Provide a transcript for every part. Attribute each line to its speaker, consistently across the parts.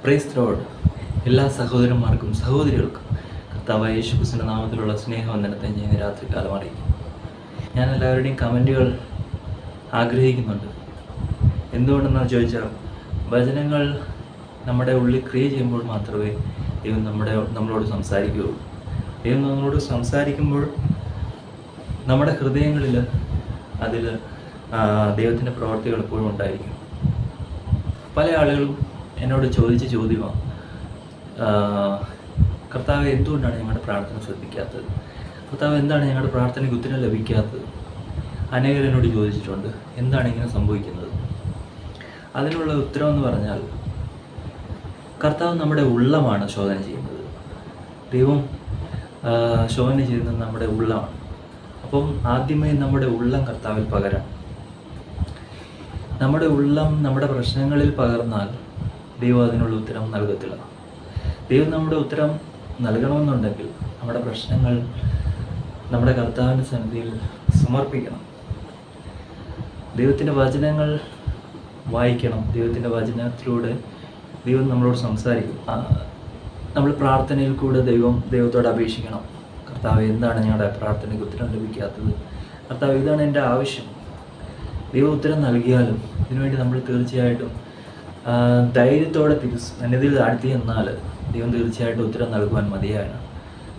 Speaker 1: Praise the Lord. എല്ലാ സഹോദരന്മാർക്കും സഹോദരികൾക്കും കർത്താവായ യേശുക്രിസ്തുവിന്റെ നാമത്തിലുള്ള സ്നേഹവന്ദനത്തെ ഞാൻ രാത്രികാലം അറിയിക്കും. ഞാൻ എല്ലാവരുടെയും കമൻറ്റുകൾ ആഗ്രഹിക്കുന്നുണ്ട്. എന്തുകൊണ്ടെന്ന് ചോദിച്ചാൽ, വചനങ്ങൾ നമ്മുടെ ഉള്ളിൽ ക്രിയ ചെയ്യുമ്പോൾ മാത്രമേ ദൈവം നമ്മളോട് സംസാരിക്കുകയുള്ളൂ. ദൈവം നമ്മളോട് സംസാരിക്കുമ്പോൾ നമ്മുടെ ഹൃദയങ്ങളിൽ അതിൽ ദൈവത്തിൻ്റെ പ്രവർത്തികൾ എപ്പോഴും ഉണ്ടായിരിക്കും. പല ആളുകളും എന്നോട് ചോദിച്ച ചോദ്യമാണ്, കർത്താവ് എന്തുകൊണ്ടാണ് ഞങ്ങളുടെ പ്രാർത്ഥന ശ്രദ്ധിക്കാത്തത്? കർത്താവ് എന്താണ് ഞങ്ങളുടെ പ്രാർത്ഥനയ്ക്ക് ഉത്തരം ലഭിക്കാത്തത്? അനേകർ എന്നോട് ചോദിച്ചിട്ടുണ്ട്, എന്താണ് ഇങ്ങനെ സംഭവിക്കുന്നത്? അതിനുള്ള ഉത്തരം എന്ന് പറഞ്ഞാൽ, കർത്താവ് നമ്മുടെ ഉള്ളമാണ് ശോധന ചെയ്യുന്നത്. ദൈവം ശോധന ചെയ്യുന്നത് നമ്മുടെ ഉള്ളമാണ്. അപ്പം ആദ്യമേ നമ്മുടെ ഉള്ളം കർത്താവിൽ പകരാം. നമ്മുടെ ഉള്ളം നമ്മുടെ പ്രശ്നങ്ങളിൽ പകർന്നാൽ ദൈവം അതിനുള്ള ഉത്തരം നൽകത്തില്ല. ദൈവം നമ്മുടെ ഉത്തരം നൽകണമെന്നുണ്ടെങ്കിൽ നമ്മുടെ പ്രശ്നങ്ങൾ നമ്മുടെ കർത്താവിൻ്റെ സന്നിധിയിൽ സമർപ്പിക്കണം. ദൈവത്തിൻ്റെ വചനങ്ങൾ വായിക്കണം. ദൈവത്തിൻ്റെ വചനത്തിലൂടെ ദൈവം നമ്മളോട് സംസാരിക്കും. നമ്മൾ പ്രാർത്ഥനയിൽ കൂടെ ദൈവത്തോട് അപേക്ഷിക്കണം. കർത്താവ്, എന്താണ് ഞങ്ങളുടെ പ്രാർത്ഥനയ്ക്ക് ഉത്തരം ലഭിക്കാത്തത്? കർത്താവ്, ഇതാണ് എൻ്റെ ആവശ്യം. ദൈവം ഉത്തരം നൽകിയാലും ഇതിനുവേണ്ടി നമ്മൾ തീർച്ചയായിട്ടും ധൈര്യത്തോടെ സന്നിധിയിൽ താഴ്ത്തി എന്നാൽ ദൈവം തീർച്ചയായിട്ടും ഉത്തരം നൽകുവാൻ മതിയായാണ്.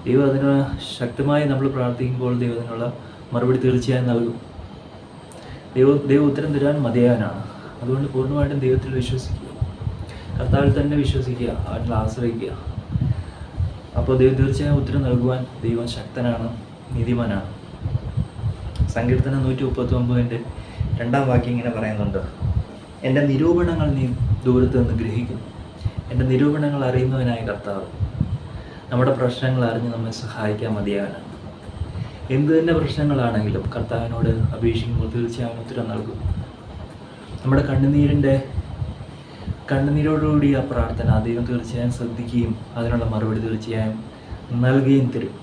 Speaker 1: ദൈവം അതിന് ശക്തമായി നമ്മൾ പ്രാർത്ഥിക്കുമ്പോൾ ദൈവം അതിനുള്ള മറുപടി തീർച്ചയായും നൽകും. ദൈവം ഉത്തരം തരാൻ മതിയാനാണ്. അതുകൊണ്ട് പൂർണ്ണമായിട്ടും ദൈവത്തിൽ വിശ്വസിക്കുക, കർത്താവിൽ തന്നെ വിശ്വസിക്കുക, അവനിൽ ആശ്രയിക്കുക. അപ്പോൾ ദൈവം തീർച്ചയായും ഉത്തരം നൽകുവാൻ ദൈവം ശക്തനാണ്, നീതിമാനാണ്. സങ്കീർത്തനം 139 2 വാക്യം ഇങ്ങനെ പറയുന്നുണ്ട്, എൻ്റെ നിരൂപണങ്ങൾ നീ ദൂരത്ത് നിന്ന് ഗ്രഹിക്കുന്നു. എൻ്റെ നിരൂപണങ്ങൾ അറിയുന്നവനായ കർത്താവ് നമ്മുടെ പ്രശ്നങ്ങൾ അറിഞ്ഞ് നമ്മെ സഹായിക്കാൻ മതിയാകാനാണ്. എന്ത് തന്നെ പ്രശ്നങ്ങളാണെങ്കിലും കർത്താവിനോട് അപേക്ഷിക്കുമ്പോൾ തീർച്ചയായും ഉത്തരം നൽകും. നമ്മുടെ കണ്ണുനീരോടുകൂടി ആ പ്രാർത്ഥന ദൈവം തീർച്ചയായും ശ്രദ്ധിക്കുകയും അതിനുള്ള മറുപടി തീർച്ചയായും നൽകുകയും തരും.